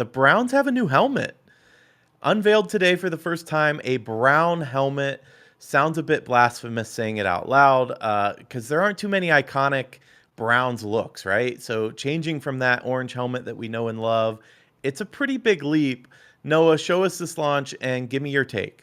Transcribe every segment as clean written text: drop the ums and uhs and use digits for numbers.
the Browns have a new helmet. Unveiled today for the first time, a brown helmet. Sounds a bit blasphemous saying it out loud because there aren't too many iconic Browns looks, right? So changing from that orange helmet that we know and love, it's a pretty big leap. Noah, show us this launch and give me your take.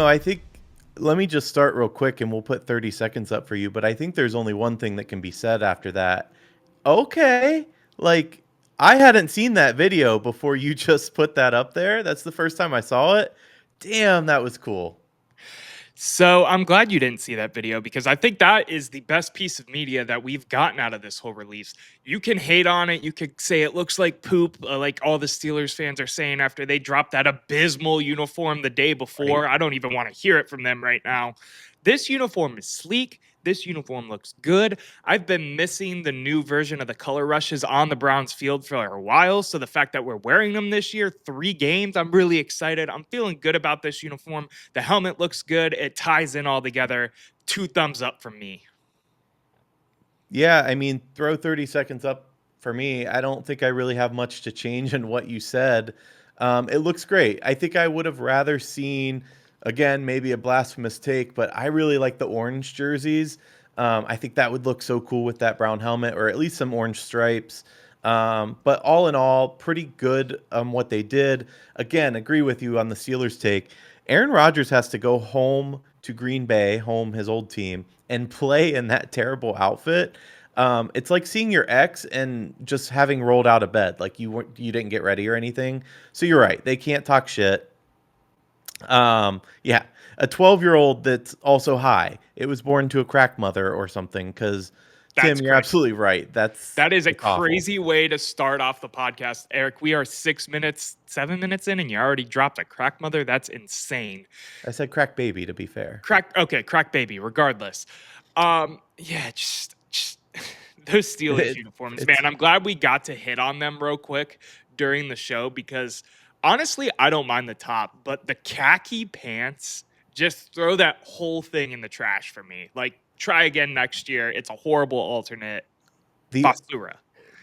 I think let me just start real quick and we'll put 30 seconds up for you. But I think there's only one thing that can be said after that. Okay. Like, I hadn't seen that video before you just put that up there. That's the first time I saw it. Damn, that was cool. So I'm glad you didn't see that video because I think that is the best piece of media that we've gotten out of this whole release. You can hate on it. You could say it looks like poop, like all the Steelers fans are saying after they dropped that abysmal uniform the day Right? before. I don't even want to hear it from them right now. This uniform is sleek. This uniform looks good. I've been missing the new version of the color rushes on the Browns field for a while. So the fact that we're wearing them this year, 3 games, I'm really excited. I'm feeling good about this uniform. The helmet looks good. It ties in all together. 2 thumbs up from me. Yeah, I mean, throw 30 seconds up for me. I don't think I really have much to change in what you said. It looks great. I think I would have rather seen, again, maybe a blasphemous take, but I really like the orange jerseys. I think that would look so cool with that brown helmet, or at least some orange stripes. But all in all, pretty good what they did. Again, agree with you on the Steelers take. Aaron Rodgers has to go home to Green Bay, home his old team, and play in that terrible outfit. It's like seeing your ex and just having rolled out of bed, like you didn't get ready or anything. So you're right; they can't talk shit. Yeah, a 12-year-old that's also high. It was born to a crack mother or something. Because Tim, That's you're crazy. absolutely right. That is a It's awful. crazy way to start off the podcast. Erik, we are 6 minutes, 7 minutes in, and you already dropped a crack mother. That's insane. I said crack baby to be fair. Crack baby, regardless. Yeah, just those Steelers It, uniforms, man. it's I'm glad we got to hit on them real quick during the show because honestly, I don't mind the top, but the khaki pants, just throw that whole thing in the trash for me. Like, try again next year. It's a horrible alternate. the Basura.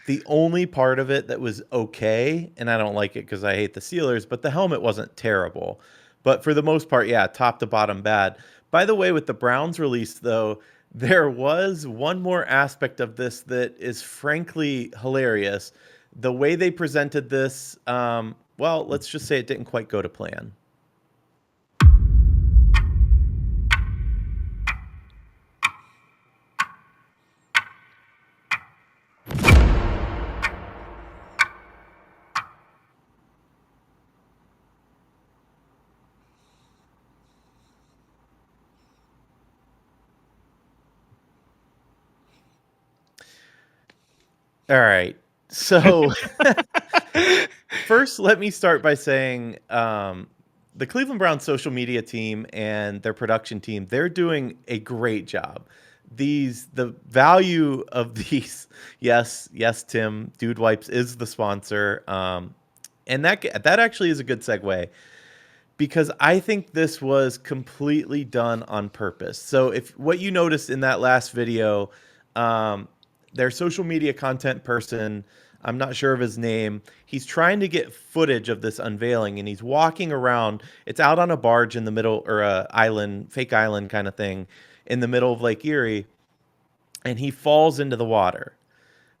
The only part of it that was okay, and I don't like it because I hate the Steelers, but the helmet wasn't terrible. But for the most part, yeah, top to bottom bad. By the way, with the Browns release, though, there was one more aspect of this that is frankly hilarious. The way they presented this, well, let's just say it didn't quite go to plan. All right. So first, let me start by saying the Cleveland Browns social media team and their production team, they're doing a great job. The value of these, yes, Tim, Dude Wipes is the sponsor. And that actually is a good segue because I think this was completely done on purpose. So if what you noticed in that last video, um, their social media content person, I'm not sure of his name, he's trying to get footage of this unveiling and he's walking around. It's out on a barge in the middle or a island, fake island kind of thing in the middle of Lake Erie, and he falls into the water.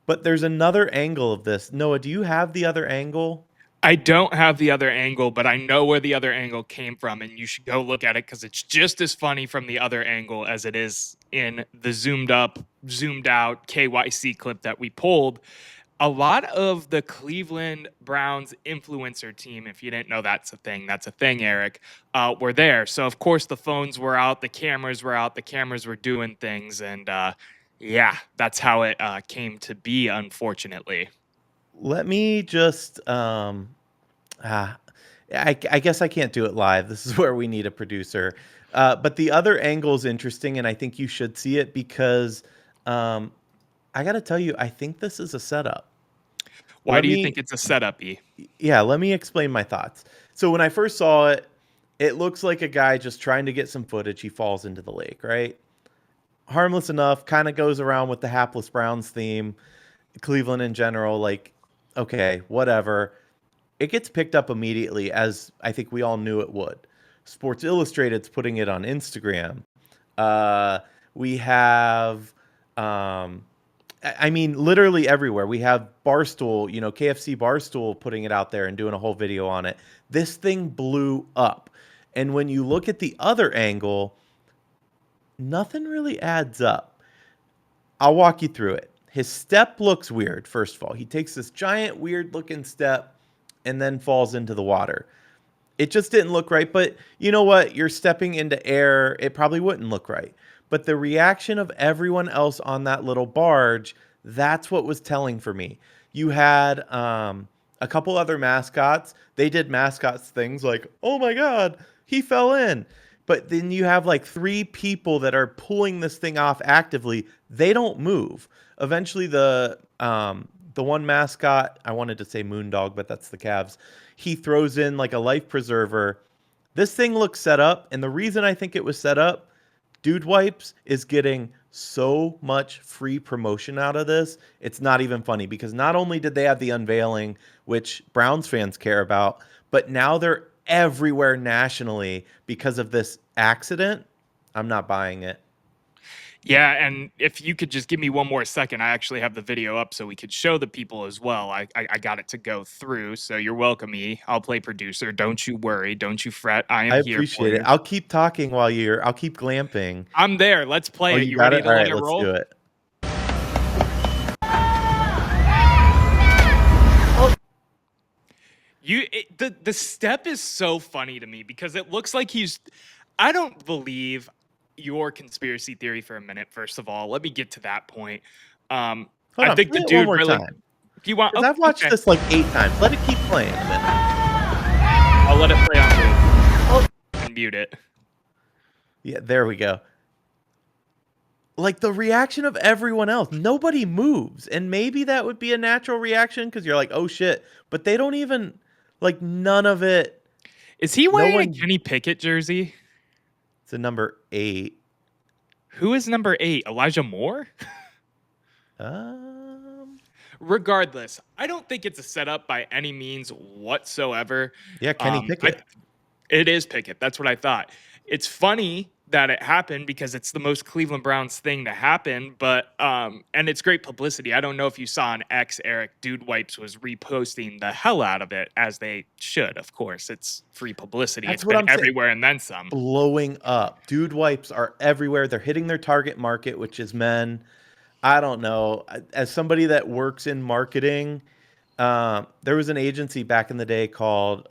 But there's another angle of this. Noah, do you have the other angle? I don't have the other angle, but I know where the other angle came from, and you should go look at it because it's just as funny from the other angle as it is in the zoomed up, zoomed out KYC clip that we pulled. A lot of the Cleveland Browns influencer team, if you didn't know that's a thing, Erik, were there. So of course the phones were out, the cameras were out, the cameras were doing things, and yeah, that's how it came to be, unfortunately. Let me just ah, I guess I can't do it live. This is where we need a producer. But the other angle is interesting, and I think you should see it because um, I got to tell you, I think this is a setup. Why Let do you think me, it's a setup, E? yeah, let me explain my thoughts. So when I first saw it, it looks like a guy just trying to get some footage. He falls into the lake, right? Harmless enough, kind of goes around with the hapless Browns theme, Cleveland in general. Like, okay, whatever. It gets picked up immediately, as I think we all knew it would. Sports Illustrated's putting it on Instagram. Uh, we have, um, I mean, literally everywhere. We have Barstool, KFC Barstool putting it out there and doing a whole video on it. This thing blew up. And when you look at the other angle, nothing really adds up. I'll walk you through it. His step looks weird, first of all. He takes this giant, weird looking step and then falls into the water. It just didn't look right. But you know what? You're stepping into air. It probably wouldn't look right. But the reaction of everyone else on that little barge, that's what was telling for me. You had a couple other mascots. They did mascots things like, oh my God, he fell in. But then you have like three people that are pulling this thing off actively. They don't move. Eventually, the one mascot, I wanted to say Moondog, but that's the Cavs. He throws in like a life preserver. This thing looks set up, and the reason I think it was set up, Dude Wipes is getting so much free promotion out of this. It's not even funny because not only did they have the unveiling, which Browns fans care about, but now they're everywhere nationally because of this accident. I'm not buying it. Yeah, and if you could just give me one more second, I actually have the video up so we could show the people as well. I got it to go through, so you're welcome, E. I'll play producer. Don't you worry. Don't you fret. I I am here for appreciate it. you. I'll keep talking while I'll keep glamping. I'm there. Let's Oh, play it. you You got ready it? to All let right, it let's roll? do it. Oh, The step is so funny to me because it looks like he's. I don't believe your conspiracy theory for a minute. First of all, let me get to that point. hold I on. think Play the it one dude more really. time If you want, because I've watched okay, this like 8 times. Let it keep playing a minute. I'll let it play on Oh, loop and mute it. yeah, there we go. Like the reaction of everyone else, nobody moves, and maybe that would be a natural reaction because you're like, oh shit, but they don't even like none of it. Is he No wearing a one. Kenny Pickett jersey? It's a number 8. Who is number 8? Elijah Moore? Um, Regardless, I don't think it's a setup by any means whatsoever. yeah, Kenny I Pickett. It is Pickett. That's what I thought. It's funny that it happened because it's the most Cleveland Browns thing to happen, but and it's great publicity. I don't know if you saw on X, Erik, Dude Wipes was reposting the hell out of it, as they should, of course. It's free publicity. That's It's what been I'm saying. everywhere and then some. Blowing up. Dude Wipes are everywhere. They're hitting their target market, which is men. I don't know. As somebody that works in marketing, there was an agency back in the day called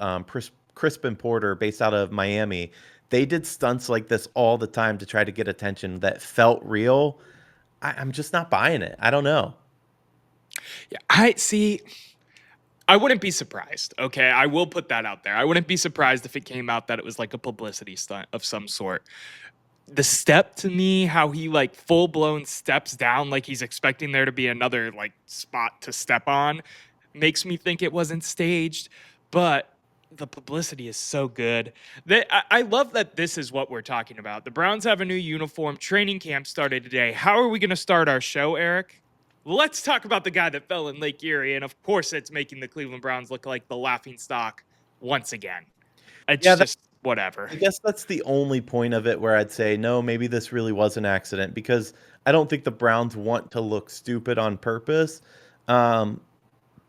Crisp and Porter, based out of Miami. They did stunts like this all the time to try to get attention that felt real. I'm just not buying it. I don't know. Yeah, I see. I wouldn't be surprised. Okay, I will put that out there. I wouldn't be surprised if it came out that it was like a publicity stunt of some sort. The step to me, how he like full blown steps down like he's expecting there to be another like spot to step on, makes me think it wasn't staged. But the publicity is so good. I love that this is what we're talking about. The Browns have a new uniform. Training camp started today. How are we going to start our show, Erik? Let's talk about the guy that fell in Lake Erie. And of course, it's making the Cleveland Browns look like the laughing stock once again. It's Yeah, just whatever. I guess that's the only point of it where I'd say, no, maybe this really was an accident because I don't think the Browns want to look stupid on purpose. Um,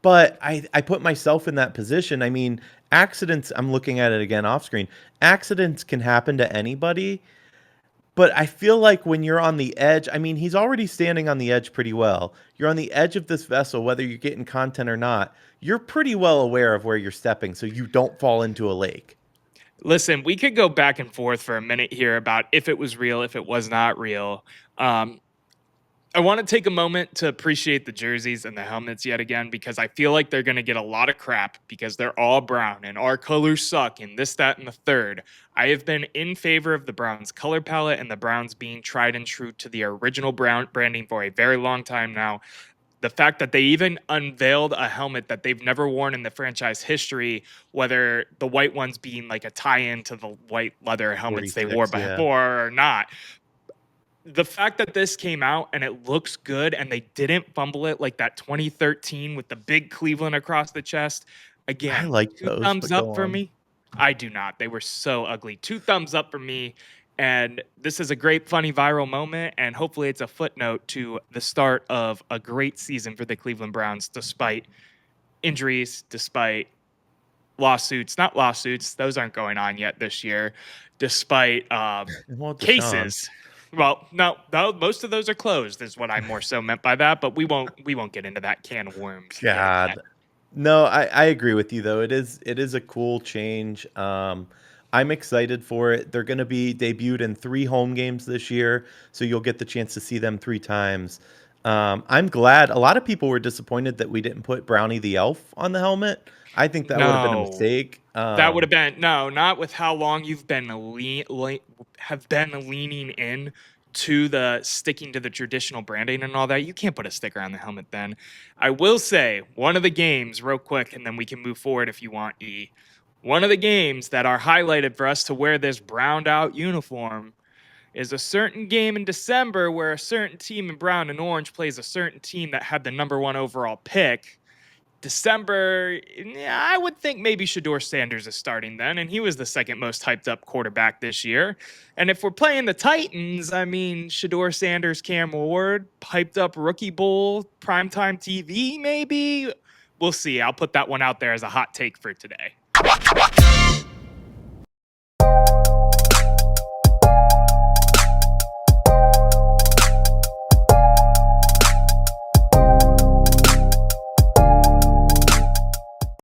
but I put myself in that position. I mean, accidents, I'm looking at it again off screen. Accidents can happen to anybody, But I feel like when you're on the edge, I mean, he's already standing on the edge pretty well. You're on the edge of this vessel, whether you're getting content or not. You're pretty well aware of where you're stepping so you don't fall into a lake. Listen, we could go back and forth for a minute here about if it was real, if it was not real. Um, I want to take a moment to appreciate the jerseys and the helmets yet again because I feel like they're going to get a lot of crap because they're all brown and our colors suck and this, that, and the third. I have been in favor of the Browns color palette and the Browns being tried and true to the original brown branding for a very long time now. The fact that they even unveiled a helmet that they've never worn in the franchise history, whether the white ones being like a tie-in to the white leather helmets they wore 46, yeah. before or not, the fact that this came out and it looks good and they didn't fumble it like that 2013 with the big Cleveland across the chest, I again, like two those, thumbs but go up for on. me. I do not. They were so ugly. Two thumbs up for me. And this is a great, funny, viral moment. And hopefully, it's a footnote to the start of a great season for the Cleveland Browns, despite injuries, despite lawsuits, not lawsuits, those aren't going on yet this year, despite Well, Deshaun. cases. Well, no, most of those are closed, is what I more so meant by that. But we won't get into that can of worms here yet. God. No, I agree with you though. It is a cool change. I'm excited for it. They're going to be debuted in 3 home games this year, so you'll get the chance to see them 3 times. I'm glad. A lot of people were disappointed that we didn't put Brownie the Elf on the helmet. I think that would have been a No, mistake. that would have been no, not with how long you've been have been leaning in to the sticking to the traditional branding and all that. You can't put a sticker on the helmet then. I will say one of the games real quick, and then we can move forward if you want. One of the games that are highlighted for us to wear this browned out uniform is a certain game in December where a certain team in brown and orange plays a certain team that had the #1 overall pick. December, yeah, I would think maybe Shador Sanders is starting then, and he was the second most hyped up quarterback this year. And if we're playing the Titans, I mean, Shador Sanders, Cam Ward, hyped up Rookie Bowl, primetime TV, maybe. We'll see. I'll put that one out there as a hot take for today.